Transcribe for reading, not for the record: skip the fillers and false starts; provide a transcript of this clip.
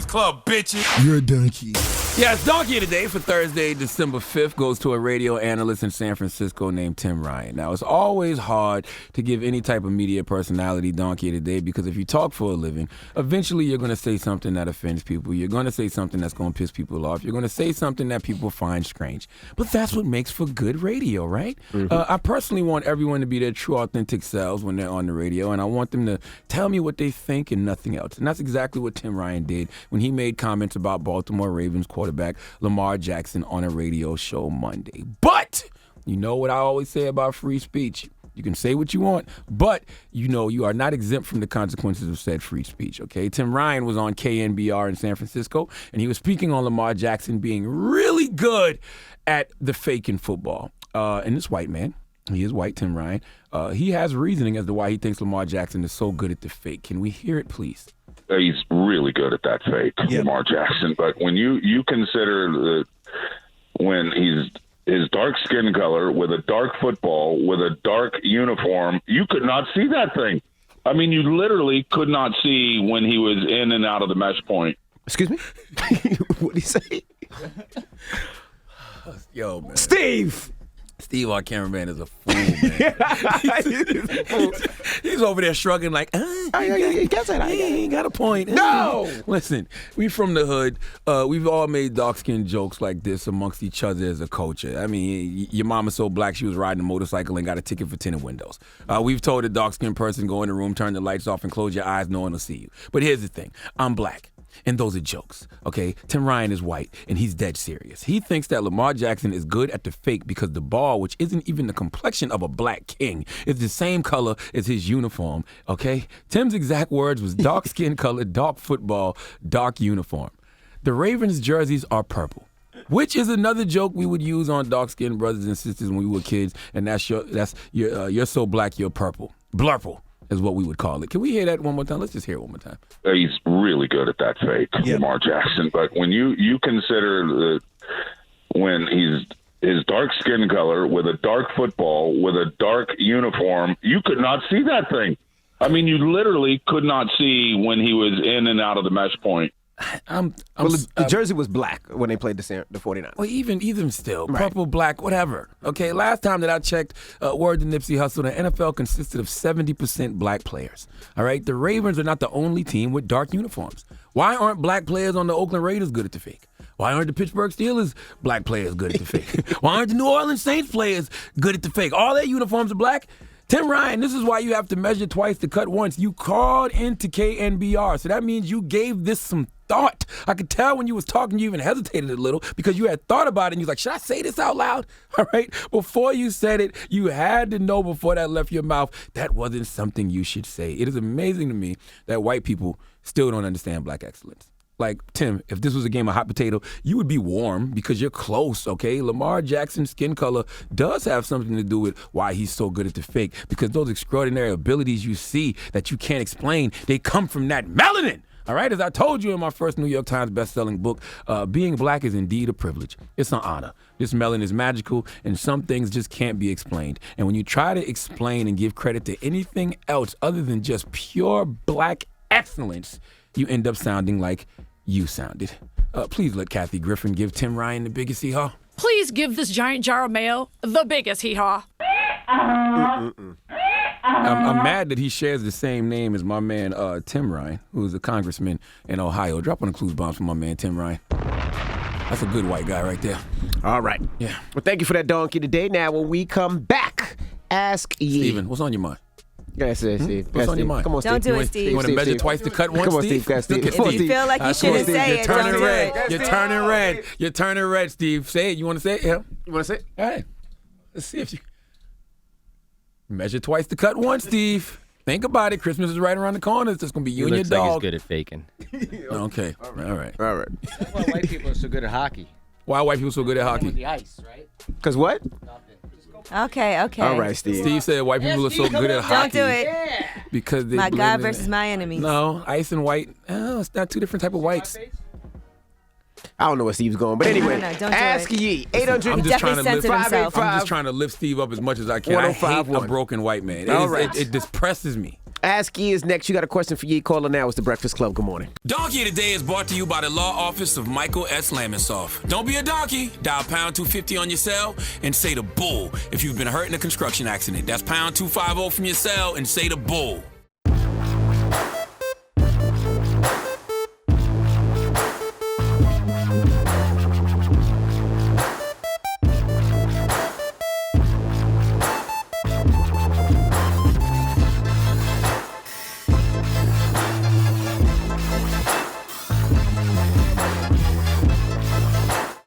Club, bitches. You're a donkey. Yes, Donkey today for Thursday, December 5th goes to a radio analyst in San Francisco named Tim Ryan. Now, it's always hard to give any type of media personality Donkey today because if you talk for a living, eventually you're going to say something that offends people. You're going to say something that's going to piss people off. You're going to say something that people find strange. But that's what makes for good radio, right? I personally want everyone to be their true, authentic selves when they're on the radio, and I want them to tell me what they think and nothing else. And that's exactly what Tim Ryan did when he made comments about Baltimore Ravens quarterback Lamar Jackson on a radio show Monday. But you know what I always say about free speech. You can say what you want, but you know you are not exempt from the consequences of said free speech, okay? Tim Ryan was on KNBR in San Francisco, and he was speaking on Lamar Jackson being really good at the fake in football. And this white man, he is white, Tim Ryan, he has reasoning as to why he thinks Lamar Jackson is so good at the fake. Can we hear it, please? He's really good at that fake, Lamar Jackson. But when you consider when his dark skin color with a dark football, with a dark uniform, you could not see that thing. I mean, you literally could not see when he was in and out of the mesh point. Excuse me? What did he say? Yo, man. Steve, our cameraman, is a fool, man. He's over there shrugging like, he ain't got a point. No! Listen, we from the hood. We've all made dark-skinned jokes like this amongst each other as a culture. I mean, your mama's so black she was riding a motorcycle and got a ticket for tinted windows. We've told a dark-skinned person, go in the room, turn the lights off, and close your eyes, no one will see you. But here's the thing. I'm black. And those are jokes, okay? Tim Ryan is white, and he's dead serious. He thinks that Lamar Jackson is good at the fake because the ball, which isn't even the complexion of a black king, is the same color as his uniform, okay? Tim's exact words was dark skin color, dark football, dark uniform. The Ravens' jerseys are purple, which is another joke we would use on dark-skinned brothers and sisters when we were kids, and you're so black, you're purple. Blurple is what we would call it. Can we hear that one more time? Let's just hear it one more time. He's really good at that fake, Lamar Jackson. But when you consider when his dark skin color with a dark football, with a dark uniform, you could not see that thing. I mean, you literally could not see when he was in and out of the mesh point. The jersey was black when they played the 49ers. Well, even still, purple, black, whatever. Okay, last time that I checked, word to Nipsey Hussle, the NFL consisted of 70% black players. All right, the Ravens are not the only team with dark uniforms. Why aren't black players on the Oakland Raiders good at the fake? Why aren't the Pittsburgh Steelers black players good at the fake? Why aren't the New Orleans Saints players good at the fake? All their uniforms are black. Tim Ryan, this is why you have to measure twice to cut once. You called into KNBR, so that means you gave this some thought. I could tell when you was talking, you even hesitated a little because you had thought about it and you was like, should I say this out loud? All right? Before you said it, you had to know before that left your mouth that wasn't something you should say. It is amazing to me that white people still don't understand black excellence. Like, Tim, if this was a game of hot potato, you would be warm because you're close, okay? Lamar Jackson's skin color does have something to do with why he's so good at the fake because those extraordinary abilities you see that you can't explain, they come from that melanin. All right, as I told you in my first New York Times best-selling book, being black is indeed a privilege. It's an honor. This melanin is magical, and some things just can't be explained. And when you try to explain and give credit to anything else other than just pure black excellence, you end up sounding like you sounded. Please let Kathy Griffin give Tim Ryan the biggest hee-haw. Please give this giant jar of mayo the biggest hee-haw. I'm mad that he shares the same name as my man Tim Ryan, who's a congressman in Ohio. Drop on the clues bombs for my man Tim Ryan. That's a good white guy right there. All right. Yeah. Well, thank you for that donkey today. Now, when we come back, ask ye. Steven, what's on your mind? Yeah, Steve. What's on your mind? Come on, Steve. Don't do it, Steve. You want to measure twice to cut once, Come on, Steve? Steve. Steve. Look at Come on, Steve. You feel like you shouldn't say it. You're turning Don't do red. it. You're turning red. You're turning red, Steve. Say it. You want to say it? Yeah. You want to say it? All right. Let's see if you measure twice to cut once, Steve. Think about it. Christmas is right around the corner. It's just going to be you and your looks like dog. he's good at faking. Okay. All right. That's why white people are so good at hockey. Why are white people so good at hockey? With the ice, right? Because what? Okay. All right, Steve. Steve said white people are so good at hockey. Don't do it. Because they My blend God in. versus my enemies. No, ice and white. Oh, it's not two different type of whites. I don't know where Steve's going, but anyway, No, don't do ask it. ye. 800. I'm just trying to lift. Definitely censored himself. I'm just trying to lift Steve up as much as I can. I hate a broken white man. All right. It depresses me. Ask Yee is next. You got a question for Yee. Caller now. It's the Breakfast Club. Good morning. Donkey of the Day is brought to you by the law office of Michael S. Lamonsoff. Don't be a donkey. Dial pound 250 on your cell and say the bull if you've been hurt in a construction accident. That's pound 250 from your cell and say the bull.